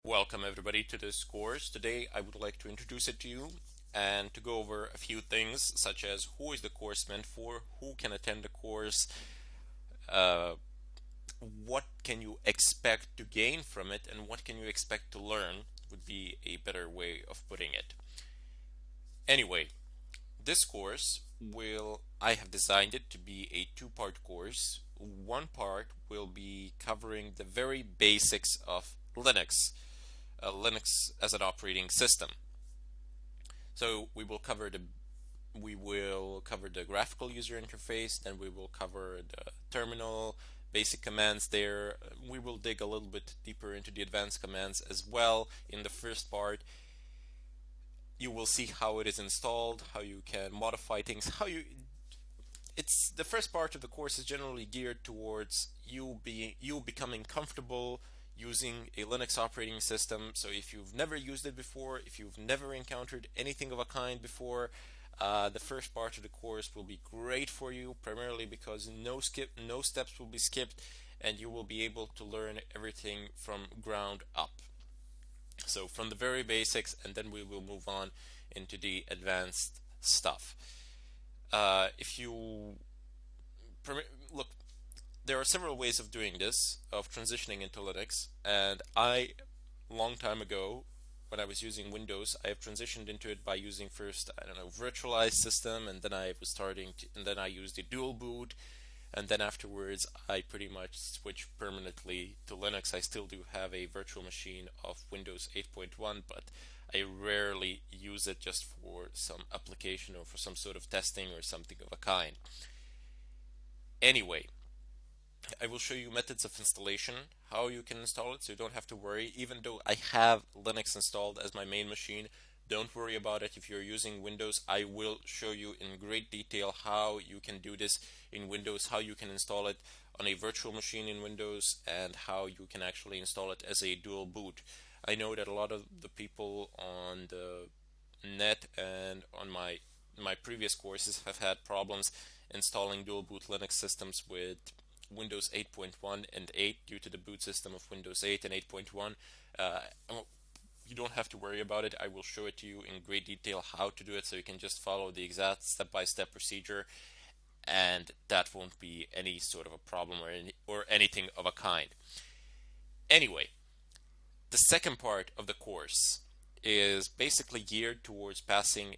Welcome everybody to this course. Today I would like to introduce it to you and to go over a few things such as who is the course meant for, who can attend the course, uh, what can you expect to gain from it, and what can you expect to learn would be a better way of putting it. Anyway, this course I have designed it to be a two-part course. One part will be covering the very basics of Linux as an operating system. So we will cover the graphical user interface, then we will cover the terminal, basic commands there. We will dig a little bit deeper into the advanced commands as well in the first part. You will see how it is installed, how you can modify things, it's the first part of the course is generally geared towards you becoming comfortable using a Linux operating system. So if you've never used it before, if you've never encountered anything of a kind before, the first part of the course will be great for you, primarily because no steps will be skipped, and you will be able to learn everything from ground up. So from the very basics, and then we will move on into the advanced stuff. Look, there are several ways of doing this, of transitioning into Linux, and long time ago, when I was using Windows, I have transitioned into it by using first, virtualized system, and then I used a dual boot, and then afterwards I pretty much switched permanently to Linux. I still do have a virtual machine of Windows 8.1, but I rarely use it just for some application or for some sort of testing or something of a kind. Anyway, I will show you methods of installation, how you can install it, so you don't have to worry. Even though I have Linux installed as my main machine, don't worry about it. If you're using Windows, I will show you in great detail how you can do this in Windows, how you can install it on a virtual machine in Windows, and how you can actually install it as a dual boot. I know that a lot of the people on the net and on my previous courses have had problems installing dual boot Linux systems with Windows 8.1 and 8 due to the boot system of Windows 8 and 8.1. You don't have to worry about it. I will show it to you in great detail how to do it, so you can just follow the exact step-by-step procedure, and that won't be any sort of a problem or anything of a kind. Anyway, the second part of the course is basically geared towards passing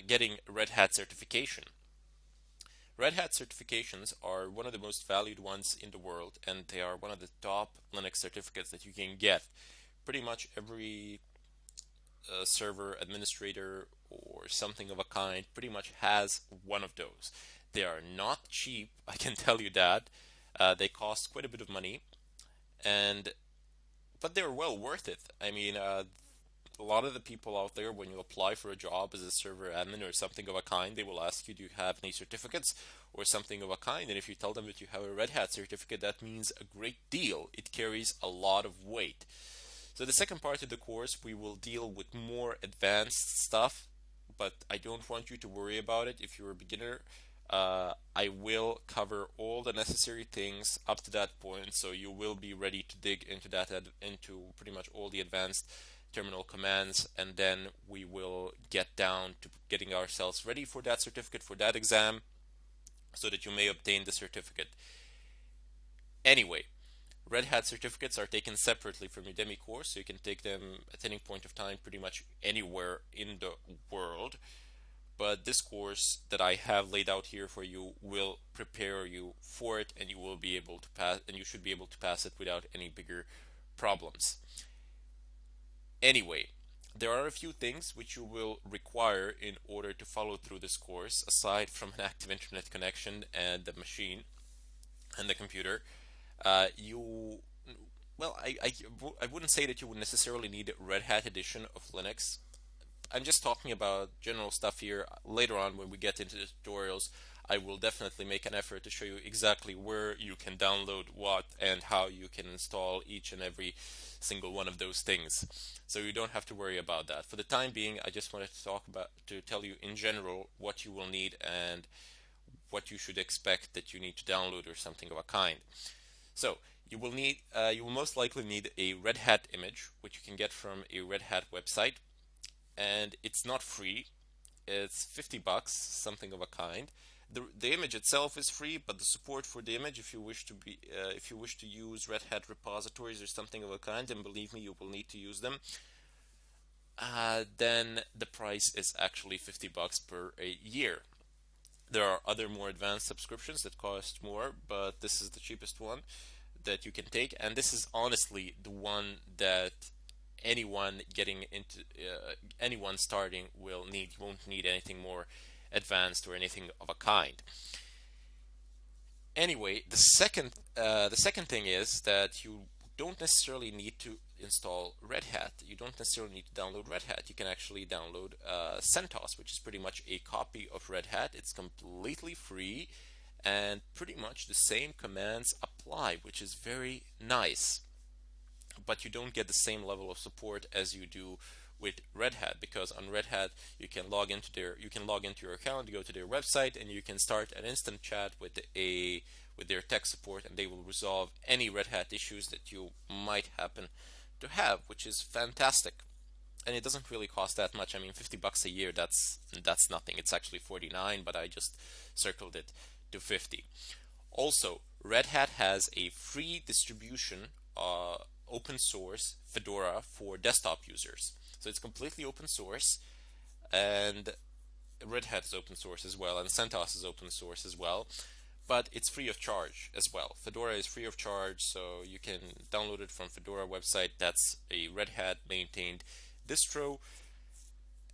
getting Red Hat certification. Red Hat certifications are one of the most valued ones in the world, and they are one of the top Linux certificates that you can get. Pretty much every server administrator or something of a kind pretty much has one of those. They are not cheap, I can tell you that. They cost quite a bit of money, but they're well worth it. I mean, a lot of the people out there, when you apply for a job as a server admin or something of a kind, they will ask you, do you have any certificates or something of a kind? And if you tell them that you have a Red Hat certificate, that means a great deal. It carries a lot of weight. So the second part of the course, we will deal with more advanced stuff, but I don't want you to worry about it if you're a beginner. I will cover all the necessary things up to that point, so you will be ready to dig into pretty much all the advanced terminal commands, and then we will get down to getting ourselves ready for that certificate, for that exam, so that you may obtain the certificate. Anyway, Red Hat certificates are taken separately from your Udemy course, so you can take them at any point of time pretty much anywhere in the world. But this course that I have laid out here for you will prepare you for it, and you will be able to pass, and you should be able to pass it without any bigger problems. Anyway, there are a few things which you will require in order to follow through this course, aside from an active internet connection and the machine and the computer. I wouldn't say that you would necessarily need a Red Hat edition of Linux. I'm just talking about general stuff here. Later on, when we get into the tutorials, I will definitely make an effort to show you exactly where you can download what and how you can install each and every single one of those things. So you don't have to worry about that. For the time being, I just wanted to tell you in general what you will need and what you should expect that you need to download or something of a kind. So you will most likely need a Red Hat image, which you can get from a Red Hat website, and it's not free. It's $50, something of a kind. The image itself is free, but the support for the image, if you wish to use Red Hat repositories or something of a kind, and believe me, you will need to use them, then the price is actually $50 per a year. There are other more advanced subscriptions that cost more, but this is the cheapest one that you can take, and this is honestly the one that anyone starting will need. You won't need anything more advanced or anything of a kind. Anyway, the second thing is that you don't necessarily need to install Red Hat. You don't necessarily need to download Red Hat. You can actually download CentOS, which is pretty much a copy of Red Hat. It's completely free, and pretty much the same commands apply, which is very nice. But you don't get the same level of support as you do with Red Hat, because on Red Hat you can log into your account, go to their website, and you can start an instant chat with their tech support, and they will resolve any Red Hat issues that you might happen to have, which is fantastic. And it doesn't really cost that much. I mean, $50 a year, that's nothing. It's actually 49, but I just circled it to 50. Also, Red Hat has a free distribution, open source Fedora for desktop users. So it's completely open source, and Red Hat is open source as well, and CentOS is open source as well, but it's free of charge as well. Fedora is free of charge, so you can download it from Fedora website. That's a Red Hat maintained distro,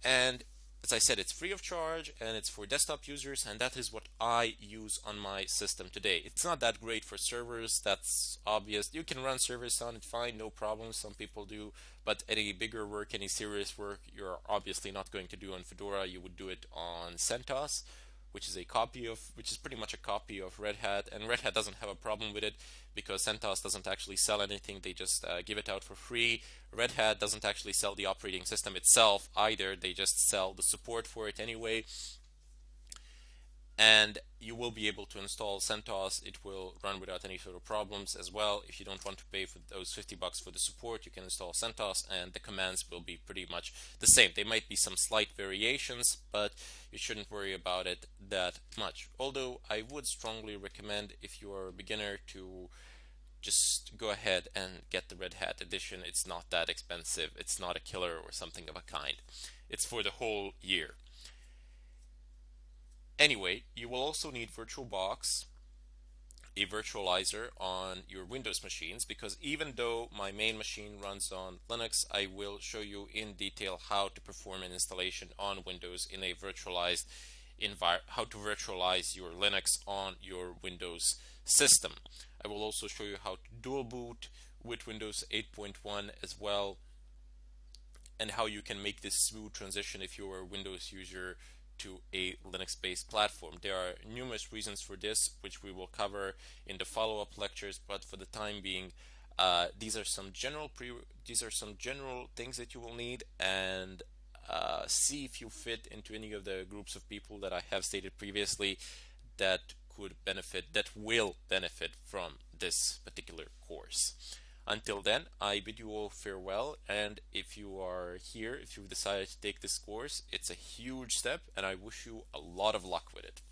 and as I said, it's free of charge and it's for desktop users, and that is what I use on my system today. It's not that great for servers, that's obvious. You can run servers on it fine, no problem, some people do, but any bigger work, any serious work, you're obviously not going to do on Fedora. You would do it on CentOS, which is pretty much a copy of Red Hat, and Red Hat doesn't have a problem with it because CentOS doesn't actually sell anything. They just give it out for free. Red Hat doesn't actually sell the operating system itself either. They just sell the support for it anyway. And you will be able to install CentOS. It will run without any sort of problems as well. If you don't want to pay for those $50 for the support, you can install CentOS, and the commands will be pretty much the same. There might be some slight variations, but you shouldn't worry about it that much. Although I would strongly recommend, if you are a beginner, to just go ahead and get the Red Hat edition. It's not that expensive. It's not a killer or something of a kind. It's for the whole year. Anyway, you will also need VirtualBox, a virtualizer on your Windows machines, because even though my main machine runs on Linux, I will show you in detail how to perform an installation on Windows in a virtualized environment, how to virtualize your Linux on your Windows system. I will also show you how to dual boot with Windows 8.1 as well, and how you can make this smooth transition if you're a Windows user to a Linux-based platform. There are numerous reasons for this, which we will cover in the follow-up lectures, but for the time being, these are some general things that you will need, and see if you fit into any of the groups of people that I have stated previously that will benefit from this particular course. Until then, I bid you all farewell, and if you've decided to take this course, it's a huge step, and I wish you a lot of luck with it.